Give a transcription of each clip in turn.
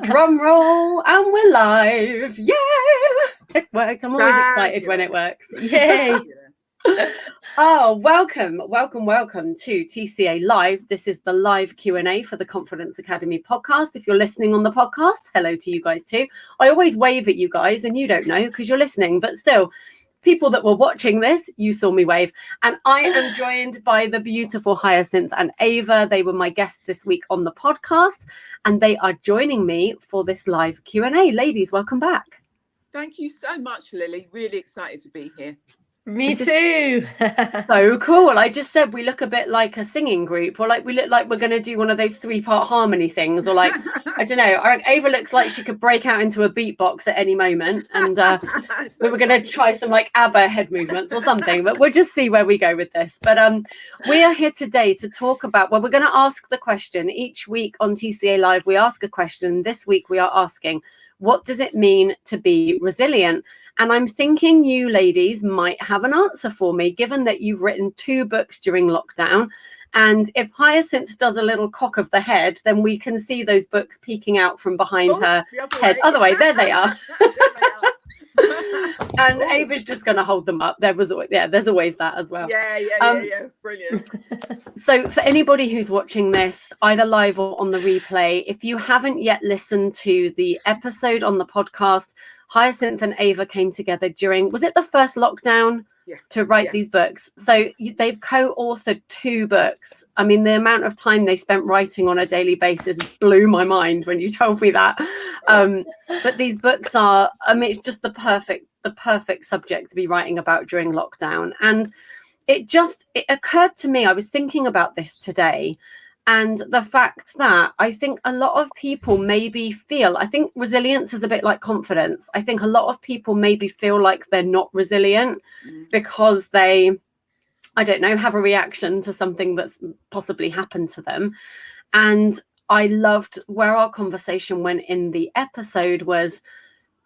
Drum roll, and we're live. Yay! It worked. I'm always excited when it works. Yay! Oh, welcome to TCA Live. This is the live Q&A for the Confidence Academy podcast. If you're listening on the podcast, hello to you guys too. I always wave at you guys and you don't know because you're listening, but still, people that were watching this, you saw me wave. And I am joined by the beautiful Hyacinth and Eva. They were my guests this week on the podcast, and they are joining me for this live Q&A. Ladies, welcome back. Thank you so much, Lily. Really excited to be here. Me too. So cool. I just said we look a bit like a singing group, or like we look like we're going to do one of those 3-part harmony things, or like, I don't know. Ava looks like she could break out into a beatbox at any moment, and we were going to try some like ABBA head movements or something, but we'll just see where we go with this. But we are here today to talk about, well, we're going to ask the question each week on TCA Live. We ask a question. This week we are asking, what does it mean to be resilient? And I'm thinking you ladies might have an answer for me, given that you've written 2 books during lockdown. And if Hyacinth does a little cock of the head, then we can see those books peeking out from behind her head. Other way, there they are. And Ava's just going to hold them up. There's always that as well. Yeah. Brilliant. So for anybody who's watching this, either live or on the replay, if you haven't yet listened to the episode on the podcast, Hyacinth and Ava came together during, was it the first lockdown? To write these books. So they've co-authored 2 books. I mean, the amount of time they spent writing on a daily basis blew my mind when you told me that. But these books are, I mean, it's just the perfect subject to be writing about during lockdown. And it occurred to me, I was thinking about this today, and the fact that I think a lot of people maybe I think resilience is a bit like confidence. I think a lot of people maybe feel like they're not resilient because they, I don't know, have a reaction to something that's possibly happened to them. And I loved where our conversation went in the episode was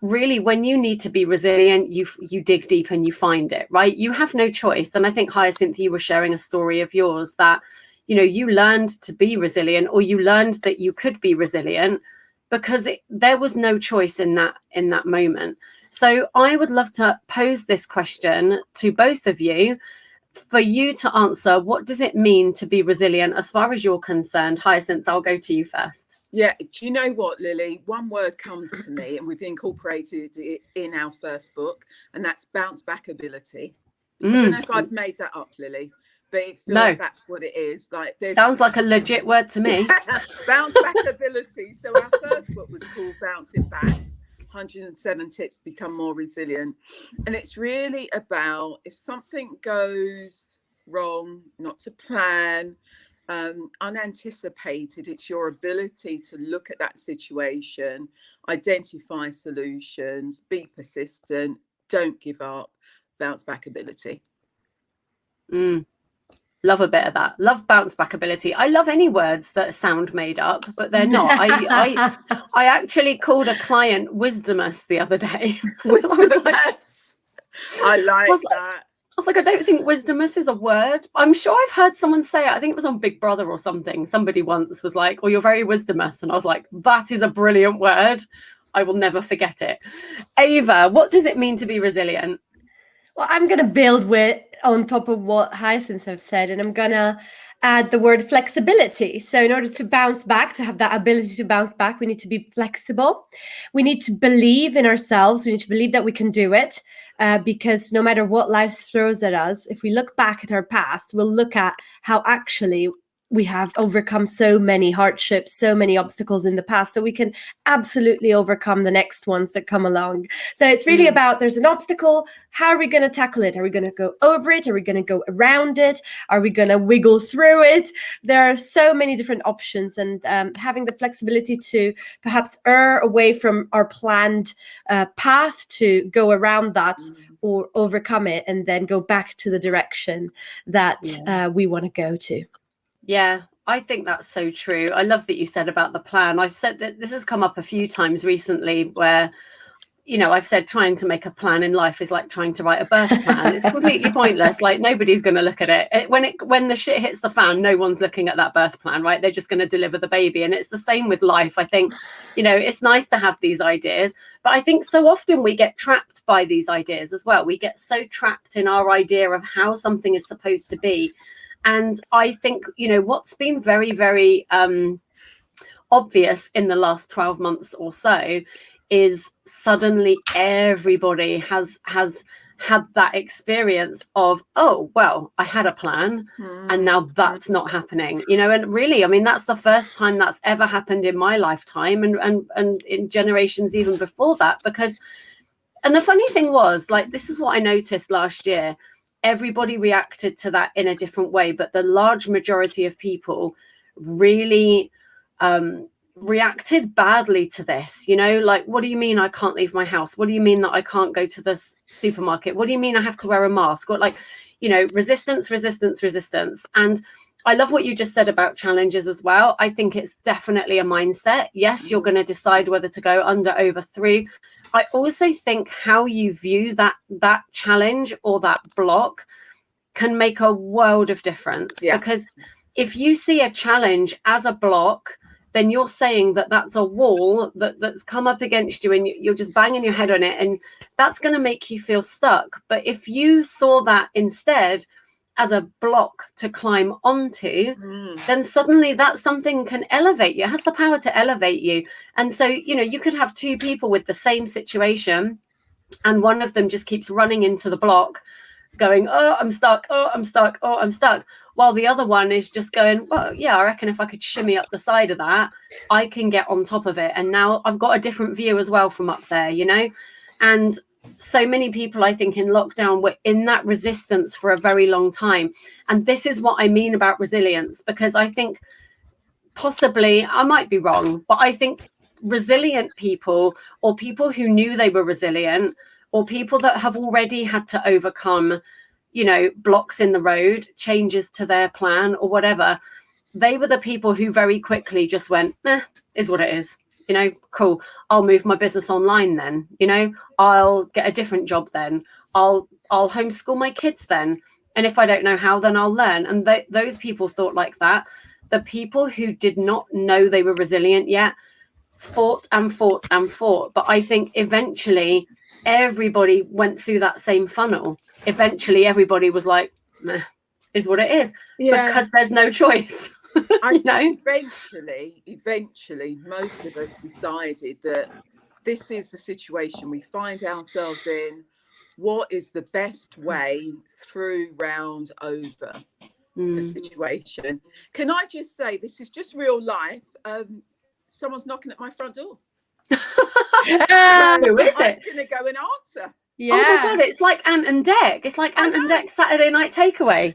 really when you need to be resilient, you dig deep and you find it, right? You have no choice. And I think, Hyacinth, you were sharing a story of yours that, you know, you learned to be resilient, or you learned that you could be resilient because there was no choice in that moment. So I would love to pose this question to both of you for you to answer. What does it mean to be resilient as far as you're concerned? Hyacinth, I'll go to you first. Yeah, do you know what, Lily? One word comes to me, and we've incorporated it in our first book, and that's bounce back ability. I don't know if I've made that up, Lily, but it feels like that's what it is. Like, sounds like a legit word to me. Bounce back ability. So our first book was called Bouncing Back, 107 Tips to Become More Resilient. And it's really about if something goes wrong, not to plan, unanticipated, it's your ability to look at that situation, identify solutions, be persistent, don't give up, bounce back ability. Love a bit of that. Love bounce back ability. I love any words that sound made up, but they're not. I actually called a client wisdomous the other day. Wisdomous. I like that. I was like, I don't think wisdomous is a word. I'm sure I've heard someone say it. I think it was on Big Brother or something. Somebody once was like, oh, you're very wisdomous. And I was like, that is a brilliant word. I will never forget it. Ava, what does it mean to be resilient? Well, I'm going to build on top of what Hyacinth have said, and I'm going to add the word flexibility. So in order to bounce back, to have that ability to bounce back, we need to be flexible. We need to believe in ourselves. We need to believe that we can do it, because no matter what life throws at us, if we look back at our past, we'll look at how actually we have overcome so many hardships, so many obstacles in the past, so we can absolutely overcome the next ones that come along. So it's really about, there's an obstacle, how are we going to tackle it? Are we going to go over it? Are we going to go around it? Are we going to wiggle through it? There are so many different options, and having the flexibility to perhaps err away from our planned path to go around that or overcome it and then go back to the direction that we want to go to. Yeah, I think that's so true. I love that you said about the plan. I've said that this has come up a few times recently where you know, I've said trying to make a plan in life is like trying to write a birth plan. It's completely pointless. Like nobody's going to look at it. When the shit hits the fan, no one's looking at that birth plan, right? They're just going to deliver the baby. And it's the same with life. I think, you know, it's nice to have these ideas, but I think so often we get trapped by these ideas as well. We get so trapped in our idea of how something is supposed to be. And I think, you know, what's been very, very obvious in the last 12 months or so is suddenly everybody has had that experience of, oh, well, I had a plan and now that's not happening, you know. And really, I mean, that's the first time that's ever happened in my lifetime and in generations even before that. Because, and the funny thing was, like, this is what I noticed last year, everybody reacted to that in a different way, but the large majority of people really reacted badly to this, you know, like, what do you mean I can't leave my house? What do you mean that I can't go to the supermarket? What do you mean I have to wear a mask? Or, like, you know, resistance. And I love what you just said about challenges as well. I think it's definitely a mindset. Yes, you're going to decide whether to go under, over, through. I also think how you view that challenge or that block can make a world of difference. Because if you see a challenge as a block, then you're saying that that's a wall that's come up against you and you're just banging your head on it, and that's going to make you feel stuck. But if you saw that instead as a block to climb onto, then suddenly that something can elevate you. It has the power to elevate you. And so, you know, you could have two people with the same situation and one of them just keeps running into the block going, oh, I'm stuck, oh, I'm stuck, oh, I'm stuck. While the other one is just going, well, yeah, I reckon if I could shimmy up the side of that, I can get on top of it. And now I've got a different view as well from up there, you know? And so many people, I think, in lockdown were in that resistance for a very long time. And this is what I mean about resilience, because I think possibly, I might be wrong, but I think resilient people, or people who knew they were resilient, or people that have already had to overcome, you know, blocks in the road, changes to their plan or whatever, they were the people who very quickly just went, is what it is. You know, cool. I'll move my business online then, you know, I'll get a different job then. I'll homeschool my kids then. And if I don't know how, then I'll learn. And those people thought like that. The people who did not know they were resilient yet fought and fought and fought. But I think eventually everybody went through that same funnel. Eventually everybody was like, meh, is what it is, because there's no choice. I think eventually most of us decided that this is the situation we find ourselves in. What is the best way through, round, over the situation? Can I just say, this is just real life. Someone's knocking at my front door. Who is it? I'm going to go and answer. Yeah. Oh my God, it's like Ant and Dec. It's like Ant and Dec's Saturday night takeaway.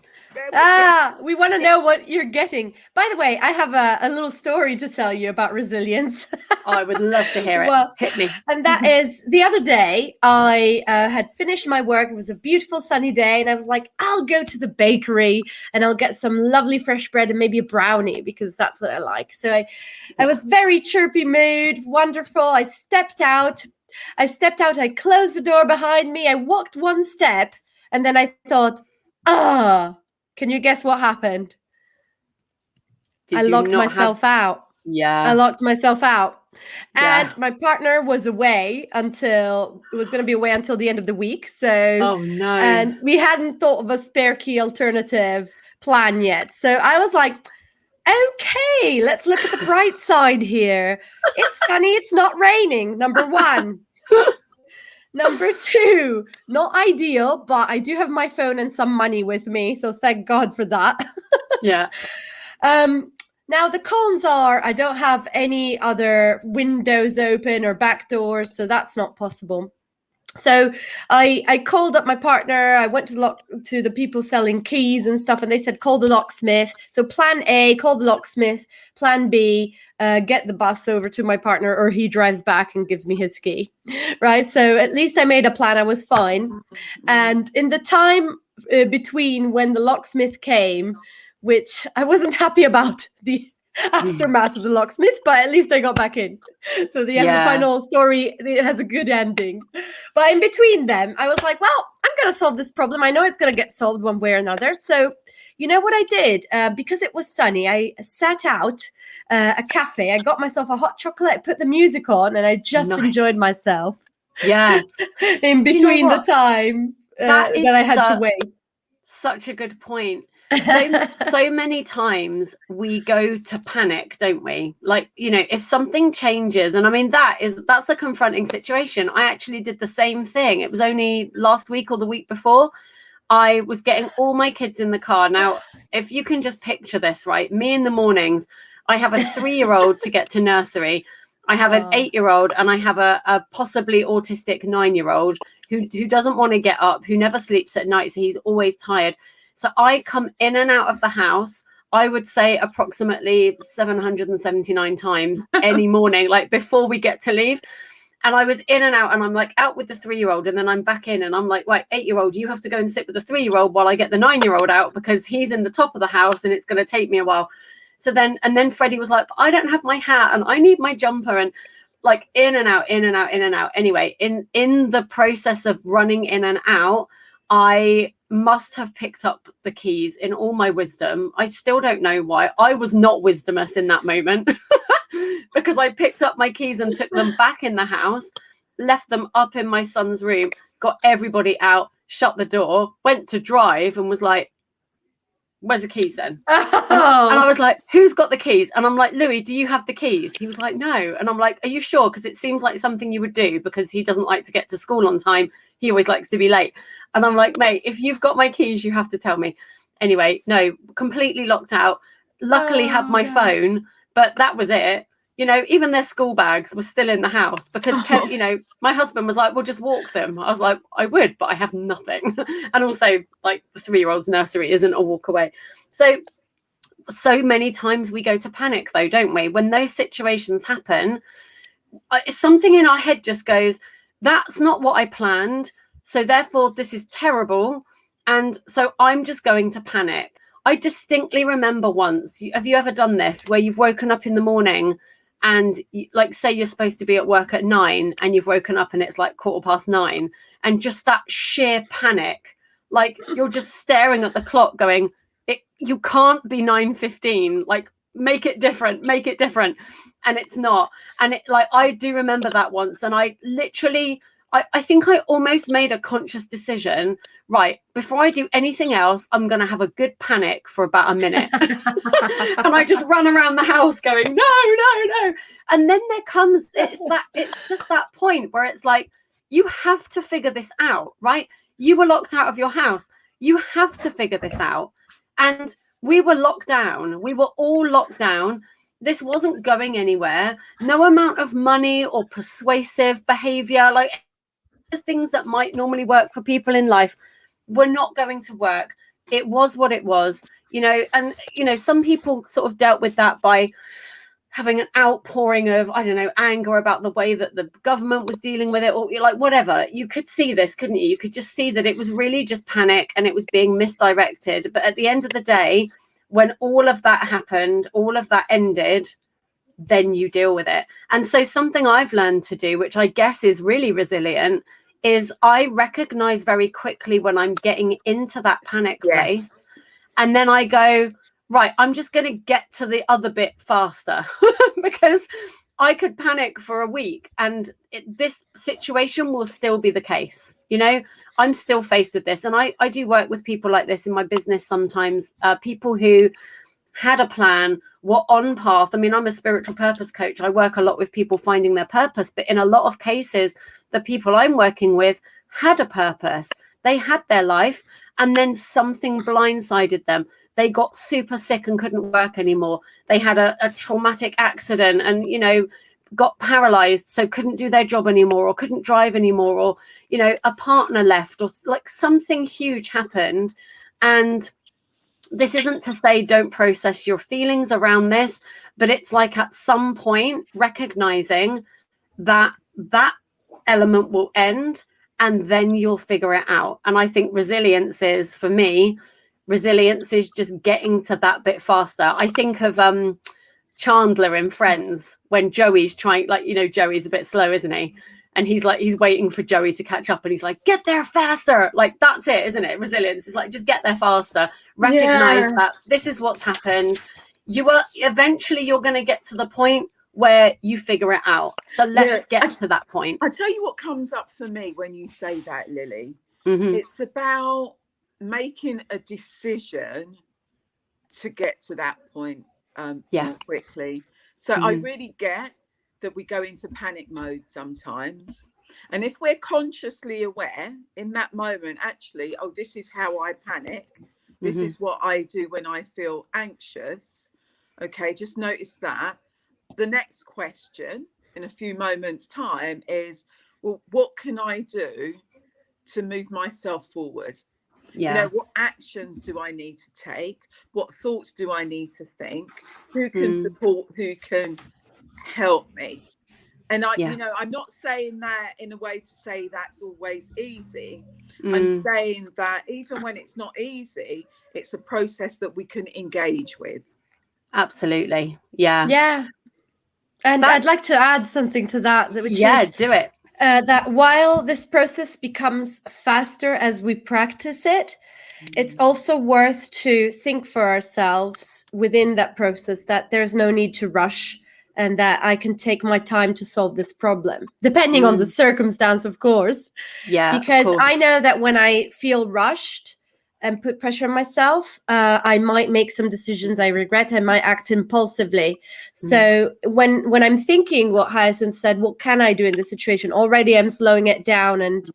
We want to know what you're getting. By the way, I have a little story to tell you about resilience. I would love to hear it. Well, hit me. And that is, the other day, I had finished my work. It was a beautiful sunny day. And I was like, I'll go to the bakery and I'll get some lovely fresh bread and maybe a brownie, because that's what I like. So I was very chirpy mood, wonderful. I stepped out, I closed the door behind me. I walked one step and then I thought, can you guess what happened? I locked myself out. Yeah. I locked myself out. And my partner was away until the end of the week. So, oh no. And we hadn't thought of a spare key alternative plan yet. So I was like, okay, let's look at the bright side here. It's sunny, it's not raining, number one. Number two, not ideal, but I do have my phone and some money with me, so thank God for that. Yeah. Now the cons are I don't have any other windows open or back doors, so that's not possible. So I called up my partner. I went to the people selling keys and stuff, and they said, call the locksmith. So plan A, call the locksmith. Plan B, get the bus over to my partner, or he drives back and gives me his key, right? So at least I made a plan. I was fine. And in the time between when the locksmith came, which I wasn't happy about, aftermath of the locksmith, but at least I got back in. So the final story, it has a good ending. But in between them, I was like, well, I'm going to solve this problem. I know it's going to get solved one way or another. So you know what I did? Because it was sunny, I sat out a cafe. I got myself a hot chocolate, put the music on, and I just enjoyed myself. Yeah. In between the time that I had to wait. Such a good point. So many times we go to panic, don't we? Like, you know, if something changes, and I mean, that's a confronting situation. I actually did the same thing. It was only last week or the week before. I was getting all my kids in the car. Now, if you can just picture this, right? Me in the mornings, I have a 3-year-old to get to nursery. I have an 8-year-old, and I have a possibly autistic 9-year-old who doesn't want to get up, who never sleeps at night, so he's always tired. So I come in and out of the house, I would say approximately 779 times any morning, like before we get to leave. And I was in and out, and I'm like out with the 3-year-old, and then I'm back in, and I'm like, right, 8-year-old, you have to go and sit with the 3-year-old while I get the 9-year-old out, because he's in the top of the house and it's going to take me a while. So then Freddie was like, I don't have my hat and I need my jumper, and like in and out, in and out, in and out. Anyway, in the process of running in and out, I must have picked up the keys in all my wisdom. I still don't know why. I was not wisdomous in that moment because I picked up my keys and took them back in the house, left them up in my son's room, got everybody out, shut the door, went to drive, and was like, where's the keys then? And I was like, who's got the keys? And I'm like, Louis, do you have the keys? He was like, no. And I'm like, are you sure? Because it seems like something you would do, because he doesn't like to get to school on time. He always likes to be late. And I'm like, mate, if you've got my keys, you have to tell me. Anyway, no, completely locked out. Luckily had my phone, but that was it. You know, even their school bags were still in the house because, you know, my husband was like, we'll just walk them. I was like, I would, but I have nothing. And also, like, the 3-year-old's nursery isn't a walk away. So many times we go to panic, though, don't we? When those situations happen, something in our head just goes, that's not what I planned. So therefore, this is terrible. And so I'm just going to panic. I distinctly remember once, have you ever done this, where you've woken up in the morning and, like, say you're supposed to be at work at 9 and you've woken up and it's like 9:15, and just that sheer panic, like you're just staring at the clock going, you can't be 9:15, like make it different. And it's not. And it, like, I do remember that once, and I literally, I think I almost made a conscious decision, right, before I do anything else, I'm going to have a good panic for about a minute. And I just run around the house going, no. And then there comes, it's just that point where it's like, you have to figure this out, right? You were locked out of your house. You have to figure this out. And we were locked down. We were all locked down. This wasn't going anywhere. No amount of money or persuasive behavior, like the things that might normally work for people in life, were not going to work. It was what it was, you know. And, you know, some people sort of dealt with that by having an outpouring of, I don't know, anger about the way that the government was dealing with it, or like whatever. You could see this, couldn't you? You could just see that it was really just panic and it was being misdirected. But at the end of the day, when all of that happened, all of that ended, then you deal with it. And so something I've learned to do, which I guess is really resilient, is I recognize very quickly when I'm getting into that panic place. And then I go, right, I'm just going to get to the other bit faster because I could panic for a week and this situation will still be the case. You know, I'm still faced with this. And I do work with people like this in my business sometimes, people who had a plan, were on path. I mean, I'm a spiritual purpose coach. I work a lot with people finding their purpose, but in a lot of cases, the people I'm working with had a purpose. They had their life, and then something blindsided them. They got super sick and couldn't work anymore. They had a traumatic accident and, you know, got paralyzed, so couldn't do their job anymore, or couldn't drive anymore, or, you know, a partner left, or like something huge happened. And this isn't to say don't process your feelings around this, but it's like at some point recognizing that that element will end and then you'll figure it out. And I think resilience is, for me, resilience is just getting to that bit faster. I think of Chandler in Friends when Joey's trying, like, you know, Joey's a bit slow, isn't he? And he's waiting for Joey to catch up, and he's like, get there faster. Like, that's it, isn't it? Resilience is like, just get there faster. Recognize that this is what's happened. Eventually you're going to get to the point where you figure it out. So let's get to that point. I tell you what comes up for me when you say that, Lily. Mm-hmm. It's about making a decision to get to that point more quickly. So I really get that we go into panic mode sometimes. And if we're consciously aware in that moment, actually, oh, this is how I panic. This is what I do when I feel anxious. Okay, just notice that. The next question in a few moments' time is, well, what can I do to move myself forward? Yeah. You know, what actions do I need to take? What thoughts do I need to think? Who can support? Who can help me? And you know, I'm not saying that in a way to say that's always easy. I'm saying that even when it's not easy, it's a process that we can engage with. Absolutely. Yeah. Yeah. And I'd like to add something to that, which is do it. That while this process becomes faster as we practice it, it's also worth to think for ourselves within that process that there's no need to rush, and that I can take my time to solve this problem, depending on the circumstance, of course. Yeah. Because I know that when I feel rushed and put pressure on myself, I might make some decisions I regret. I might act impulsively. So when I'm thinking what Hyacinth said, what can I do in this situation? Already I'm slowing it down and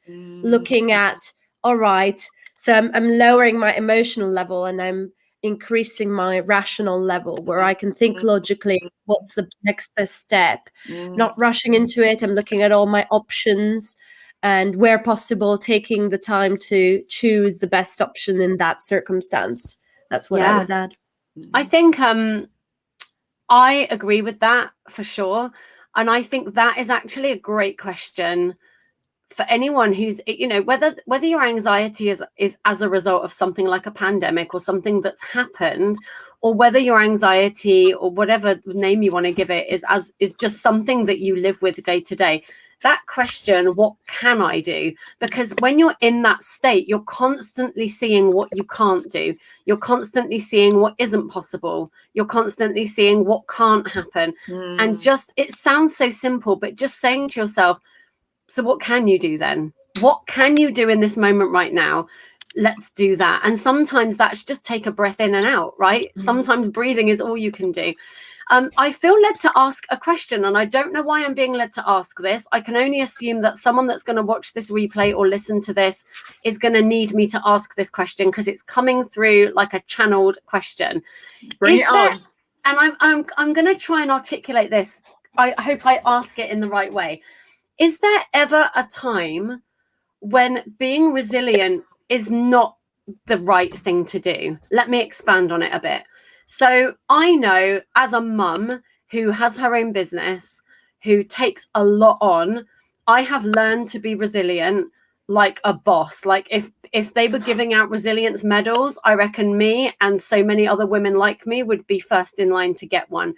looking at, all right, so I'm lowering my emotional level and I'm increasing my rational level where I can think logically, what's the next best step? Not rushing into it. I'm looking at all my options, and where possible, taking the time to choose the best option in that circumstance. That's what I would add. I think I agree with that for sure. And I think that is actually a great question for anyone who's, you know, whether your anxiety is as a result of something like a pandemic or something that's happened, or whether your anxiety, or whatever name you want to give it, is just something that you live with day to day. That question, what can I do? Because when you're in that state, you're constantly seeing what you can't do. You're constantly seeing what isn't possible. You're constantly seeing what can't happen. And just, it sounds so simple, but just saying to yourself, so what can you do then? What can you do in this moment right now? Let's do that. And sometimes that's just take a breath in and out, right? Sometimes breathing is all you can do. I feel led to ask a question, and I don't know why I'm being led to ask this. I can only assume that someone that's going to watch this replay or listen to this is going to need me to ask this question, because it's coming through like a channeled question. Bring it on. And I'm going to try and articulate this. I hope I ask it in the right way. Is there ever a time when being resilient is not the right thing to do? Let me expand on it a bit. So I know, as a mum who has her own business, who takes a lot on, I have learned to be resilient like a boss. Like if they were giving out resilience medals, I reckon me and so many other women like me would be first in line to get one.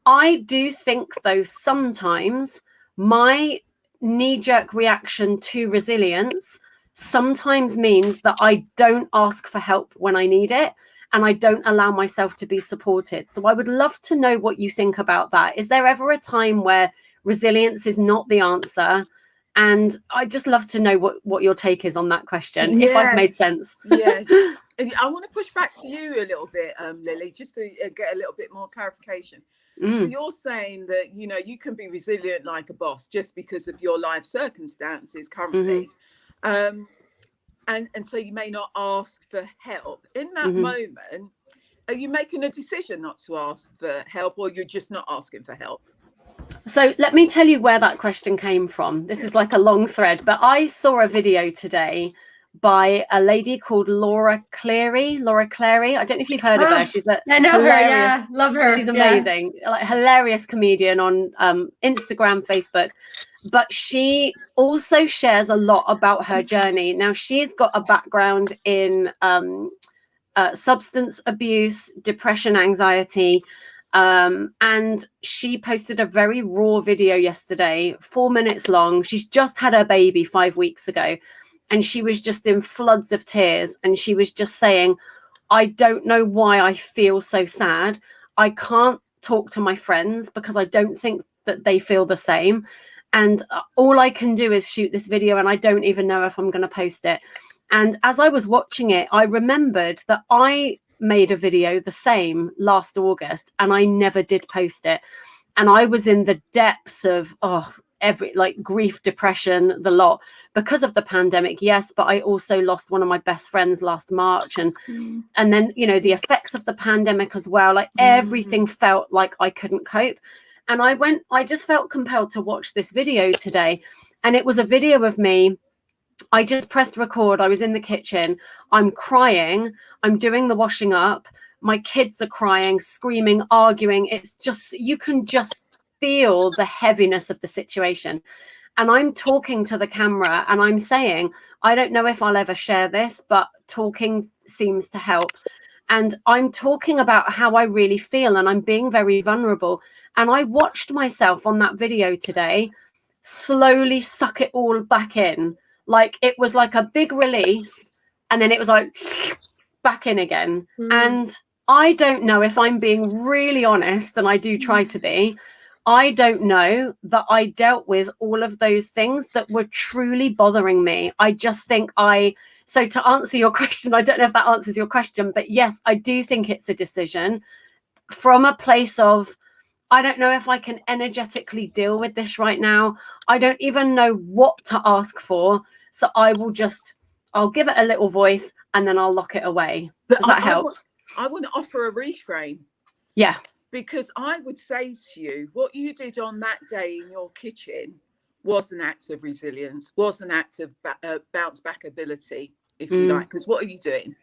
I do think, though, sometimes my knee-jerk reaction to resilience sometimes means that I don't ask for help when I need it, and I don't allow myself to be supported. So I would love to know what you think about that. Is there ever a time where resilience is not the answer? And I'd just love to know what your take is on that question, if I've made sense. Yeah. I want to push back to you a little bit, Lily, just to get a little bit more clarification. So you're saying that, you know, you can be resilient like a boss just because of your life circumstances currently. And so you may not ask for help. In that moment, are you making a decision not to ask for help, or you're just not asking for help? So let me tell you where that question came from. This is like a long thread, but I saw a video today by a lady called Laura Cleary. I don't know if you've heard of her. She's I know her. Yeah, love her. She's amazing. Like, hilarious comedian on Instagram, Facebook. But she also shares a lot about her journey. Now, she's got a background in substance abuse, depression, anxiety. And she posted a very raw video yesterday, 4 minutes long. She's just had her baby 5 weeks ago, and she was just in floods of tears. And she was just saying, I don't know why I feel so sad. I can't talk to my friends because I don't think that they feel the same. And all I can do is shoot this video, and I don't even know if I'm going to post it. And as I was watching it, I remembered that I made a video the same last August, and I never did post it. And I was in the depths of grief, depression, the lot, because of the pandemic, yes, but I also lost one of my best friends last March, and then, you know, the effects of the pandemic as well, like everything felt like I couldn't cope. And I just felt compelled to watch this video today, and it was a video of me. I just pressed record. I was in the kitchen. I'm crying. I'm doing the washing up. My kids are crying, screaming, arguing. It's just, you can just feel the heaviness of the situation. And I'm talking to the camera and I'm saying, I don't know if I'll ever share this, but talking seems to help. And I'm talking about how I really feel, and I'm being very vulnerable. And I watched myself on that video today slowly suck it all back in. Like it was like a big release, and then it was like back in again. And I don't know, if I'm being really honest, and I do try to be, I don't know that I dealt with all of those things that were truly bothering me. I just think so to answer your question, I don't know if that answers your question, but yes, I do think it's a decision from a place of, I don't know if I can energetically deal with this right now. I don't even know what to ask for. So I'll give it a little voice and then I'll lock it away. Does that help? I want to offer a reframe. Yeah. Because I would say to you, what you did on that day in your kitchen was an act of resilience, was an act of bounce back ability, if you like. Because what are you doing?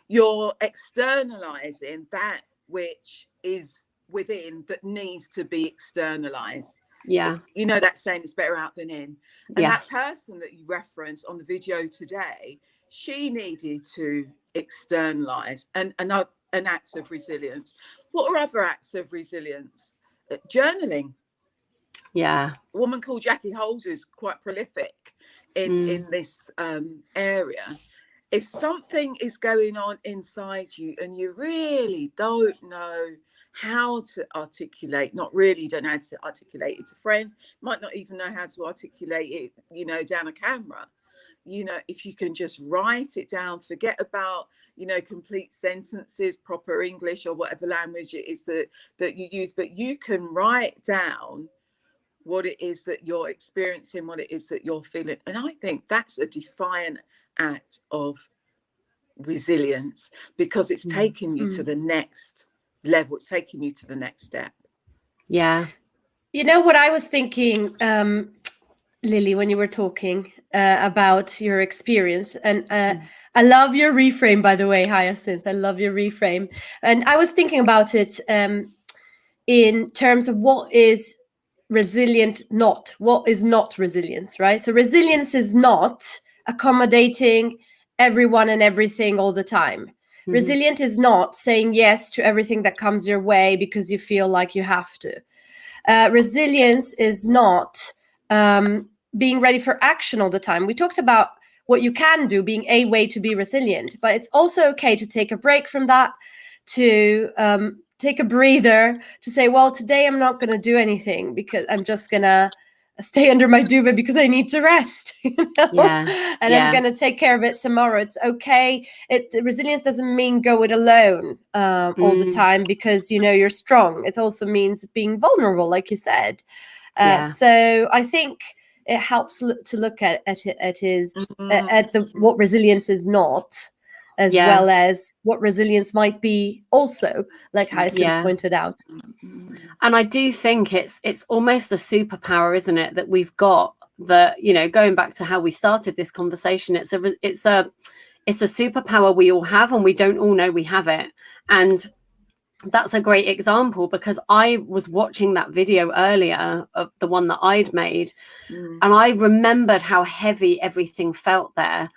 You're externalizing that which is within that needs to be externalized. Yeah. You know that saying, it's better out than in. And that person that you referenced on the video today, she needed to externalize an act of resilience. What are other acts of resilience? Journaling. Yeah. A woman called Jackie Holder is quite prolific in this area. If something is going on inside you and you really don't know how to articulate, don't know how to articulate it to friends, might not even know how to articulate it, you know, down a camera. You know, if you can just write it down, forget about, you know, complete sentences, proper English or whatever language it is that you use, but you can write down what it is that you're experiencing, what it is that you're feeling. And I think that's a defiant act of resilience, because it's taking you to the next level. It's taking you to the next step. Yeah. You know what I was thinking, Lily, when you were talking about your experience, and I love your reframe, by the way, Hyacinth. I love your reframe. And I was thinking about it in terms of what is resilient, what is not resilience, right? So resilience is not accommodating everyone and everything all the time. Resilient is not saying yes to everything that comes your way because you feel like you have to. Resilience is not being ready for action all the time. We talked about what you can do being a way to be resilient, but it's also okay to take a break from that, to take a breather, to say, well, today I'm not going to do anything because I'm just going to stay under my duvet because I need to rest, you know? And I'm going to take care of it tomorrow. It's okay. Resilience doesn't mean go it alone all the time because, you know, you're strong. It also means being vulnerable, like you said. So I think it helps to look at what resilience is not, as well as what resilience might be also, like Hyacinth pointed out. And I do think it's almost a superpower, isn't it, that we've got, that, you know, going back to how we started this conversation, it's a superpower we all have, and we don't all know we have it. And that's a great example, because I was watching that video earlier of the one that I'd made, and I remembered how heavy everything felt there.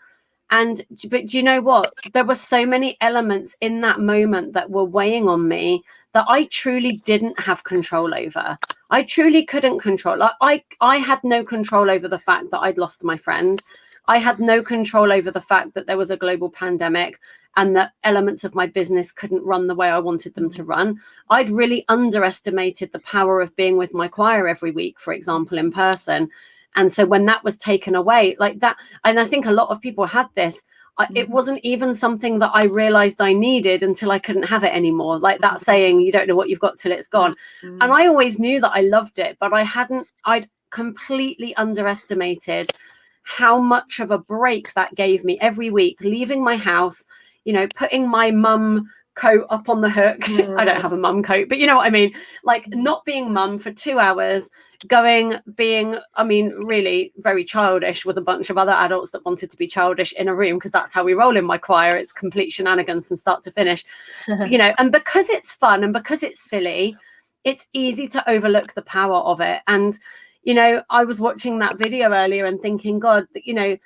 But do you know what? There were so many elements in that moment that were weighing on me that I truly didn't have control over. I truly couldn't control. Like I had no control over the fact that I'd lost my friend. I had no control over the fact that there was a global pandemic and that elements of my business couldn't run the way I wanted them to run. I'd really underestimated the power of being with my choir every week, for example, in person. And so when that was taken away like that, and I think a lot of people had this, it wasn't even something that I realized I needed until I couldn't have it anymore. Like that saying, you don't know what you've got till it's gone. And I always knew that I loved it, but I'd completely underestimated how much of a break that gave me every week, leaving my house, you know, putting my mum coat up on the hook. I don't have a mum coat, but you know what I mean? Like not being mum for 2 hours, really very childish with a bunch of other adults that wanted to be childish in a room, because that's how we roll in my choir. It's complete shenanigans from start to finish, you know, and because it's fun and because it's silly, it's easy to overlook the power of it. And, you know, I was watching that video earlier and thinking, God, you know,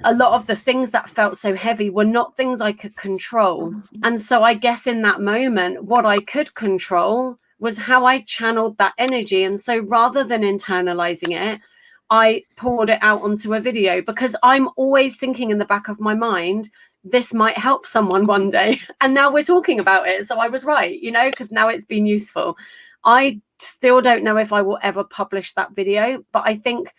a lot of the things that felt so heavy were not things I could control. And so I guess in that moment, what I could control was how I channeled that energy. And so rather than internalizing it, I poured it out onto a video, because I'm always thinking in the back of my mind, this might help someone one day. And now we're talking about it. So I was right, you know, because now it's been useful. I still don't know if I will ever publish that video, but I think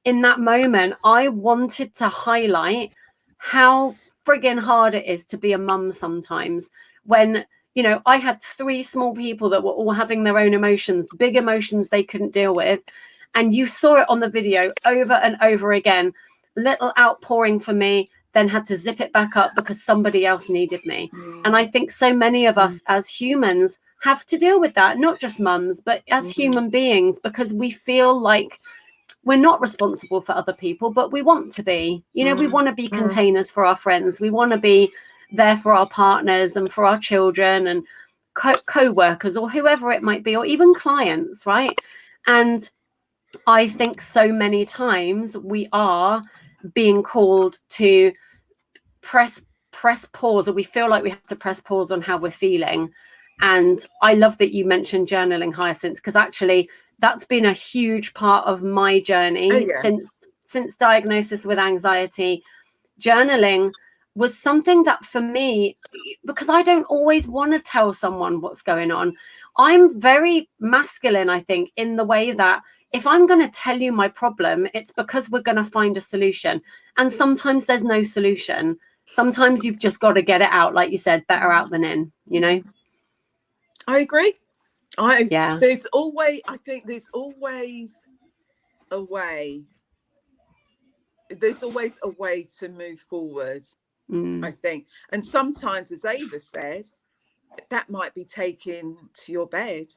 in that moment, I wanted to highlight how friggin' hard it is to be a mum sometimes, when, you know, I had 3 small people that were all having their own emotions, big emotions they couldn't deal with. And you saw it on the video over and over again, little outpouring for me, then had to zip it back up because somebody else needed me. And I think so many of us as humans have to deal with that, not just mums, but as human beings, because we feel like we're not responsible for other people, but we want to be. You know, we want to be containers for our friends. We want to be there for our partners and for our children and co-workers or whoever it might be, or even clients, right? And I think so many times we are being called to press pause, or we feel like we have to press pause on how we're feeling. And I love that you mentioned journaling, Hyacinth, because actually that's been a huge part of my journey since diagnosis with anxiety. Journaling was something that for me, because I don't always want to tell someone what's going on. I'm very masculine, I think, in the way that if I'm going to tell you my problem, it's because we're going to find a solution. And sometimes there's no solution. Sometimes you've just got to get it out. Like you said, better out than in, you know? I agree. Yeah. There's always a way. There's always a way to move forward, I think. And sometimes, as Eva said, that might be taken to your bed.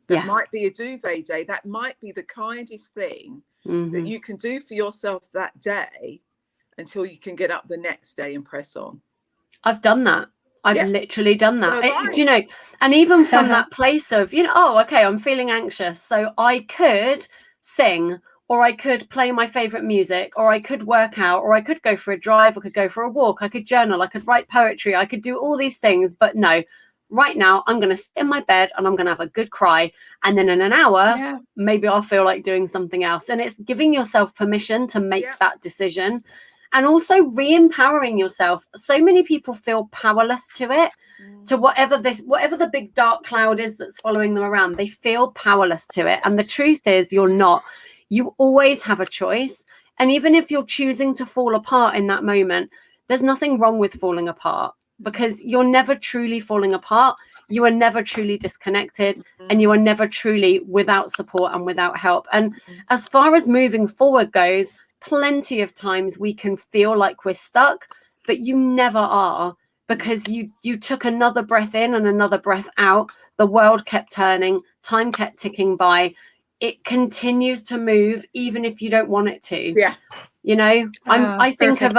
That might be a duvet day. That might be the kindest thing that you can do for yourself that day until you can get up the next day and press on. I've done that. I've literally done that. You know, and even from that place of, you know, oh, okay, I'm feeling anxious. So I could sing, or I could play my favorite music, or I could work out, or I could go for a drive, I could go for a walk, I could journal, I could write poetry, I could do all these things. But no, right now I'm going to sit in my bed and I'm going to have a good cry. And then in an hour, maybe I'll feel like doing something else. And it's giving yourself permission to make that decision. And also re-empowering yourself. So many people feel powerless to it, to whatever the big dark cloud is that's following them around. They feel powerless to it. And the truth is, you're not. You always have a choice. And even if you're choosing to fall apart in that moment, there's nothing wrong with falling apart, because you're never truly falling apart. You are never truly disconnected, and you are never truly without support and without help. And as far as moving forward goes, plenty of times we can feel like we're stuck, but you never are, because you took another breath in and another breath out. The world kept turning, time kept ticking by. It continues to move even if you don't want it to. You know, I think of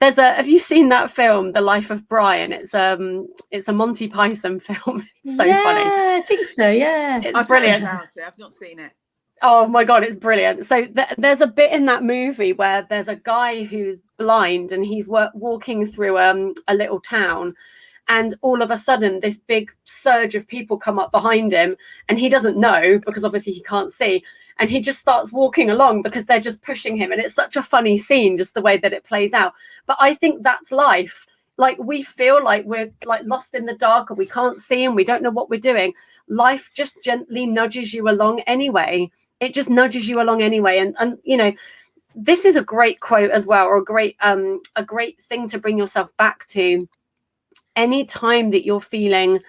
have you seen that film, The Life of Brian? It's a Monty Python film. It's so funny. I think so. Yeah, It's brilliant. I've not seen it. Oh my God, it's brilliant. So there's a bit in that movie where there's a guy who's blind and he's walking through a little town. And all of a sudden, this big surge of people come up behind him, and he doesn't know because obviously he can't see. And he just starts walking along because they're just pushing him. And it's such a funny scene, just the way that it plays out. But I think that's life. Like, we feel like we're like lost in the dark and we can't see and we don't know what we're doing. Life just gently nudges you along anyway. It just nudges you along anyway. And you know, this is a great quote as well, or a great thing to bring yourself back to. Anytime that you're feeling,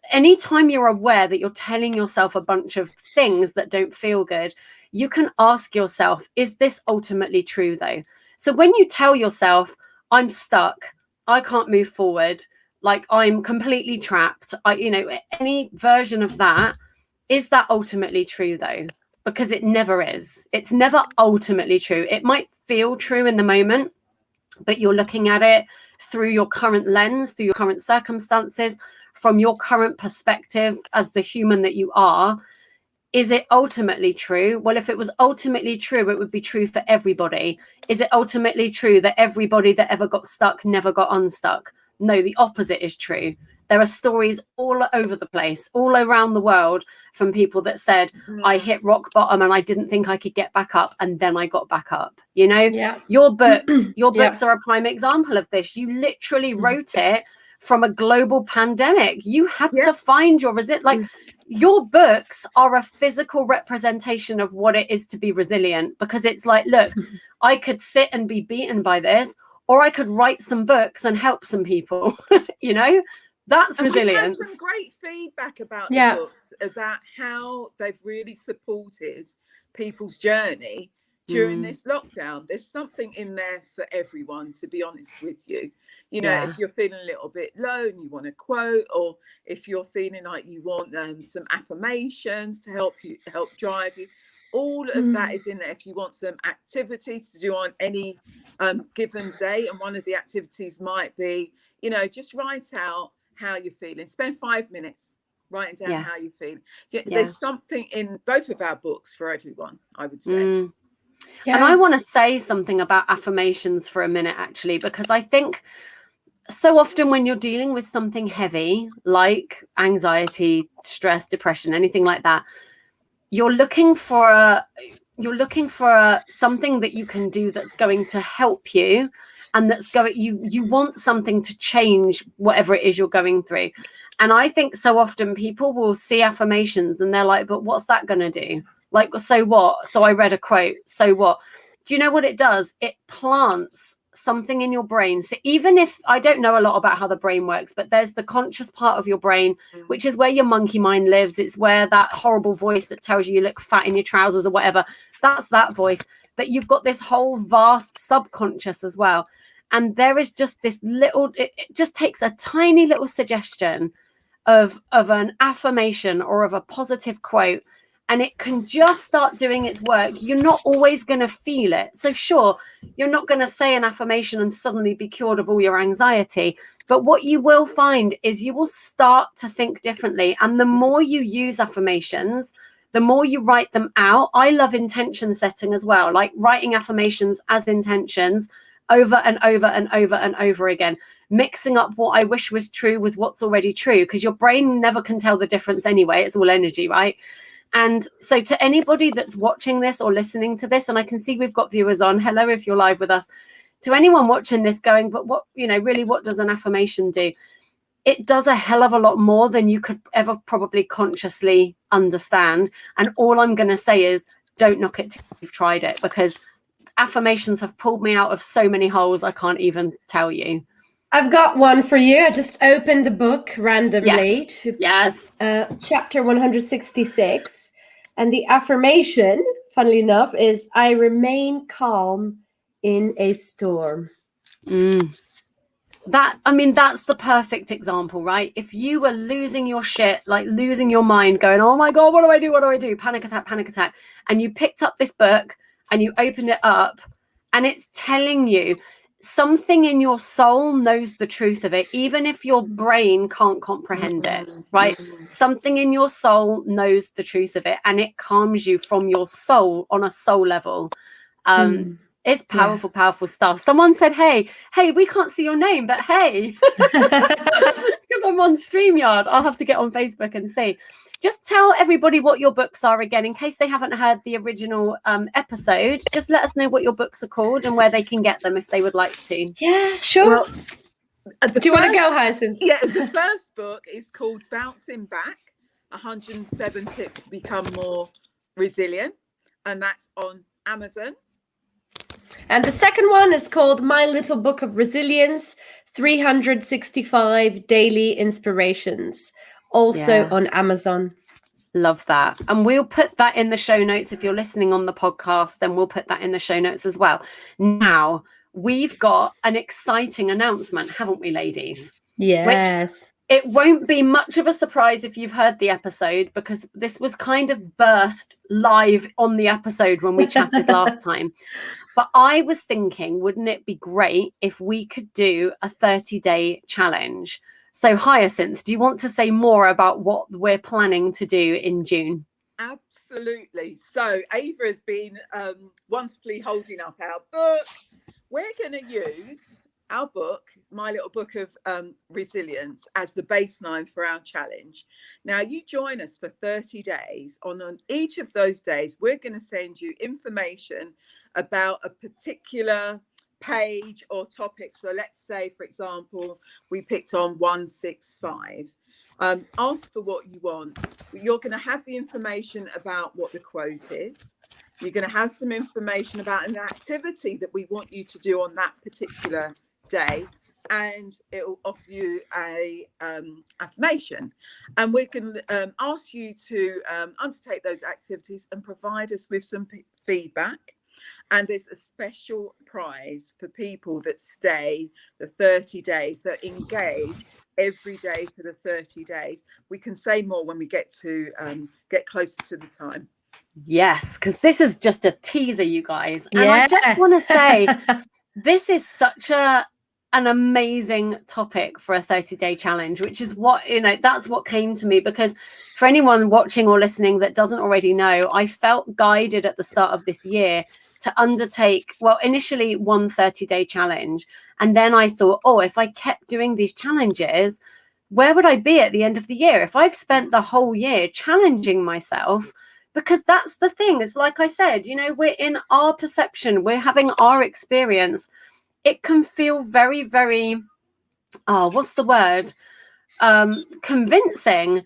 anytime you're aware that you're telling yourself a bunch of things that don't feel good, you can ask yourself, is this ultimately true though? So when you tell yourself, I'm stuck, I can't move forward, like I'm completely trapped, any version of that, is that ultimately true though? Because it never is. It's never ultimately true. It might feel true in the moment, but you're looking at it through your current lens, through your current circumstances, from your current perspective as the human that you are. Is it ultimately true? Well, if it was ultimately true, it would be true for everybody. Is it ultimately true that everybody that ever got stuck never got unstuck? No, the opposite is true. There are stories all over the place, all around the world, from people that said, I hit rock bottom and I didn't think I could get back up, and then I got back up. You know, your books are a prime example of this. You literally wrote it from a global pandemic. You had to find your like your books are a physical representation of what it is to be resilient, because it's like, look, I could sit and be beaten by this, or I could write some books and help some people. You know, that's resilience. We've had some great feedback about the books, about how they've really supported people's journey during this lockdown. There's something in there for everyone, to be honest with you. You know, if you're feeling a little bit low and you want a quote, or if you're feeling like you want some affirmations to help drive you, all of that is in there. If you want some activities to do on any given day, and one of the activities might be, you know, just write out how you're feeling. Spend 5 minutes writing down how you feel. There's something in both of our books for everyone, I would say. And I want to say something about affirmations for a minute, actually, because I think so often when you're dealing with something heavy like anxiety, stress, depression, anything like that, you're looking for something that you can do that's going to help you, and that's going, you want something to change whatever it is you're going through. And I think so often people will see affirmations and they're like, but what's that going to do? Like, so what? So I read a quote. So what? Do you know what it does? It plants something in your brain. So even if, I don't know a lot about how the brain works, but there's the conscious part of your brain, which is where your monkey mind lives. It's where that horrible voice that tells you look fat in your trousers or whatever, that's that voice. But you've got this whole vast subconscious as well. And there is just this little, it just takes a tiny little suggestion of an affirmation or of a positive quote, and it can just start doing its work. You're not always going to feel it. So sure, you're not going to say an affirmation and suddenly be cured of all your anxiety. But what you will find is you will start to think differently. And the more you use affirmations, the more you write them out. I love intention setting as well, like writing affirmations as intentions over and over and over and over again, mixing up what I wish was true with what's already true, because your brain never can tell the difference anyway. It's all energy, right? And so to anybody that's watching this or listening to this, and I can see we've got viewers on, hello if you're live with us, to anyone watching this going, but what, you know, really, what does an affirmation do? It does a hell of a lot more than you could ever probably consciously understand. And all I'm going to say is don't knock it till you've tried it, because affirmations have pulled me out of so many holes I can't even tell you. I've got one for you. I just opened the book randomly to chapter 166. And the affirmation, funnily enough, is I remain calm in a storm. That, I mean, that's the perfect example, right? If you were losing your shit, like losing your mind, going, oh my God, what do I do? What do I do? Panic attack. And you picked up this book and you opened it up and it's telling you, something in your soul knows the truth of it, even if your brain can't comprehend it, right? Something in your soul knows the truth of it, and it calms you from your soul on a soul level. It's powerful, powerful stuff. Someone said, hey, we can't see your name, but hey, because I'm on StreamYard, I'll have to get on Facebook and see. Just tell everybody what your books are again, in case they haven't heard the original episode. Just let us know what your books are called and where they can get them if they would like to. Yeah, sure. Well, do you want to go, Hyacinth? Yeah, the first book is called Bouncing Back, 107 Tips to Become More Resilient, and that's on Amazon. And the second one is called My Little Book of Resilience, 365 Daily Inspirations, also on Amazon. Love that. And we'll put that in the show notes. If you're listening on the podcast, then we'll put that in the show notes as well. Now, we've got an exciting announcement, haven't we, ladies? Yes. Which it won't be much of a surprise if you've heard the episode, because this was kind of birthed live on the episode when we chatted last time. But I was thinking, wouldn't it be great if we could do a 30-day challenge? So Hyacinth, do you want to say more about what we're planning to do in June? Absolutely. So Eva has been wonderfully holding up our book. We're going to use our book, My Little Book of Resilience, as the baseline for our challenge. Now, you join us for 30 days. On each of those days, we're going to send you information about a particular page or topic. So let's say, for example, we picked on 165. Ask for what you want. You're going to have the information about what the quote is. You're going to have some information about an activity that we want you to do on that particular day, and it will offer you a affirmation, and we can ask you to undertake those activities and provide us with some feedback. And there's a special prize for people that stay the 30 days, that engage every day for the 30 days. We can say more when we get closer to the time. Yes, because this is just a teaser, you guys. And I just want to say, this is such an amazing topic for a 30-day challenge, which is what, that's what came to me. Because for anyone watching or listening that doesn't already know, I felt guided at the start of this year to undertake, initially one 30-day challenge. And then I thought, if I kept doing these challenges, where would I be at the end of the year? If I've spent the whole year challenging myself, because that's the thing. It's like I said, we're in our perception, we're having our experience. It can feel very, very, what's the word? Convincing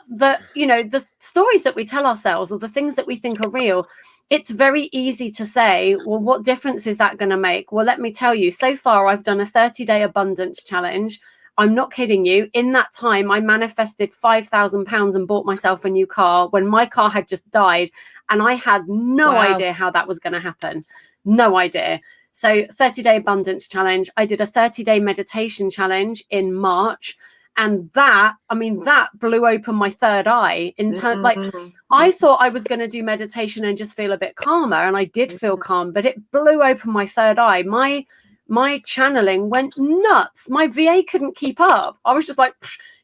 that, the stories that we tell ourselves or the things that we think are real. It's very easy to say, well, what difference is that going to make? Well, let me tell you, so far I've done a 30-day abundance challenge. I'm not kidding you. In that time, I manifested £5,000 and bought myself a new car when my car had just died. And I had no idea how that was going to happen. No idea. So 30-day abundance challenge. I did a 30-day meditation challenge in March. And that blew open my third eye. I thought I was going to do meditation and just feel a bit calmer. And I did feel calm, but it blew open my third eye. My channeling went nuts. My VA couldn't keep up. I was just like,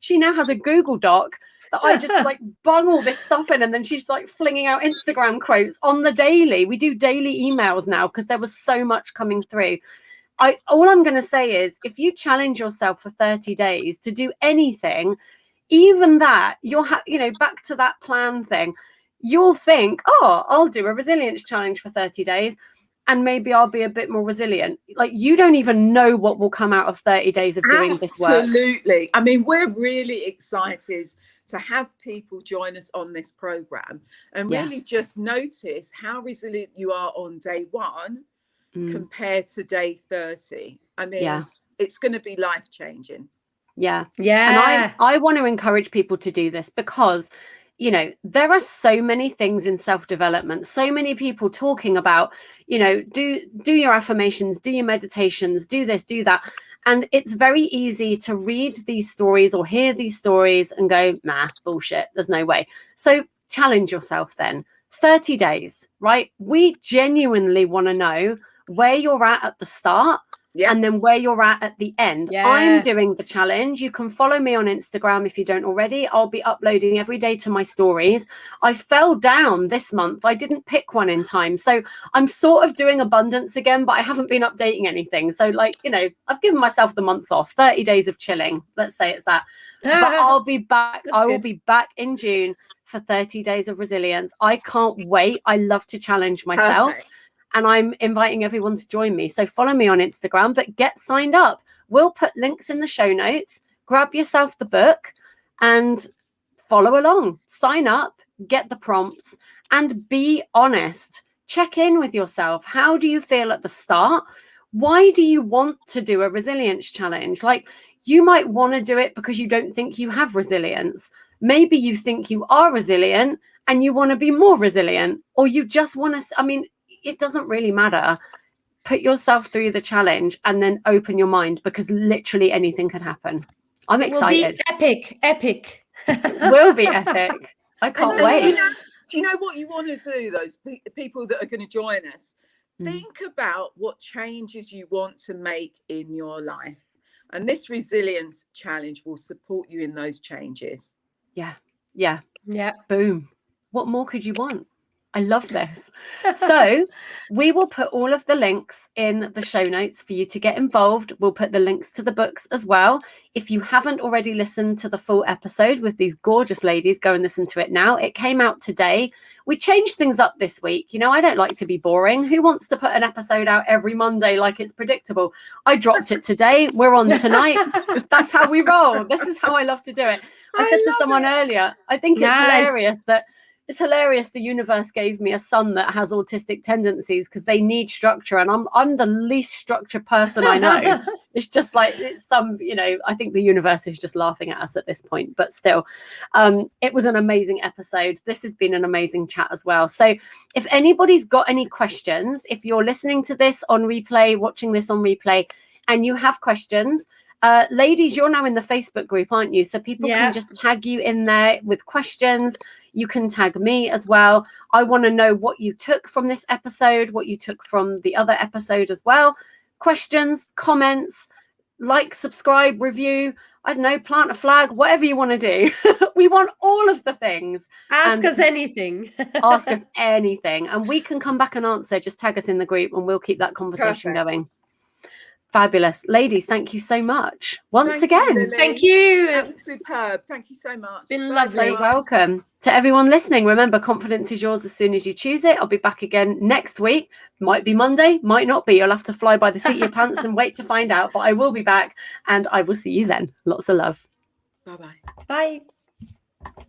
she now has a Google Doc that I just bung all this stuff in. And then she's flinging out Instagram quotes on the daily. We do daily emails now because there was so much coming through. All I'm going to say is, if you challenge yourself for 30 days to do anything, even that, you'll back to that plan thing, you'll think, I'll do a resilience challenge for 30 days. And maybe I'll be a bit more resilient. You don't even know what will come out of 30 days of doing this work. Absolutely. I mean, we're really excited to have people join us on this program and really just notice how resilient you are on day one compared to day 30. I mean, it's going to be life-changing. Yeah. And I want to encourage people to do this because there are so many things in self-development, so many people talking about, do your affirmations, do your meditations, do this, do that. And it's very easy to read these stories or hear these stories and go, nah, bullshit, there's no way. So challenge yourself then. 30 days, right? We genuinely want to know where you're at the start Yeah. And then where you're at the end. Yeah. I'm doing the challenge. You can follow me on Instagram if you don't already. I'll be uploading every day to my stories. I fell down this month. I didn't pick one in time. So I'm sort of doing abundance again, but I haven't been updating anything. So like, you know, I've given myself the month off, 30 days of chilling. Let's say it's that. But I'll be back. I will be back in June for 30 days of resilience. I can't wait. I love to challenge myself. Perfect. And I'm inviting everyone to join me. So follow me on Instagram, but get signed up. We'll put links in the show notes. Grab yourself the book and follow along. Sign up, get the prompts, and be honest. Check in with yourself. How do you feel at the start? Why do you want to do a resilience challenge? Like, you might want to do it because you don't think you have resilience. Maybe you think you are resilient and you want to be more resilient, or you just want to, I mean, it doesn't really matter. Put yourself through the challenge and then open your mind, because literally anything could happen. I'm excited. It will be epic. It will be epic. I can't And wait. do you know what you want to do, those people that are going to join us? Think about what changes you want to make in your life. And this resilience challenge will support you in those changes. Yeah. Yeah. Yeah. Boom. What more could you want? I love this. So we will put all of the links in the show notes for you to get involved. We'll put the links to the books as well. If you haven't already listened to the full episode with these gorgeous ladies, go and listen to it now. It came out today. We changed things up this week. You know, I don't like to be boring. Who wants to put an episode out every Monday like it's predictable? I dropped it today. We're on tonight. That's how we roll. This is how I love to do it. I said to someone earlier, I think it's hilarious that the universe gave me a son that has autistic tendencies because they need structure, and I'm the least structured person I know. It's just like, it's some, you know, I think the universe is just laughing at us at this point, but still, it was an amazing episode. This has been an amazing chat as well. So if anybody's got any questions, if you're listening to this on replay, watching this on replay, and you have questions, ladies, you're now in the Facebook group, aren't you? So people can just tag you in there with questions. You can tag me as well. I want to know what you took from this episode, what you took from the other episode as well. Questions, comments, like, subscribe, review, I don't know, plant a flag, whatever you want to do. We want all of the things. Ask us anything. Ask us anything. And we can come back and answer. Just tag us in the group and we'll keep that conversation going. Fabulous. Ladies, thank you so much once again. Thank you. That was superb. Thank you so much. Been lovely. You're welcome. To everyone listening, remember, confidence is yours as soon as you choose it. I'll be back again next week. Might be Monday, might not be. You'll have to fly by the seat of your pants and wait to find out. But I will be back and I will see you then. Lots of love. Bye-bye. Bye.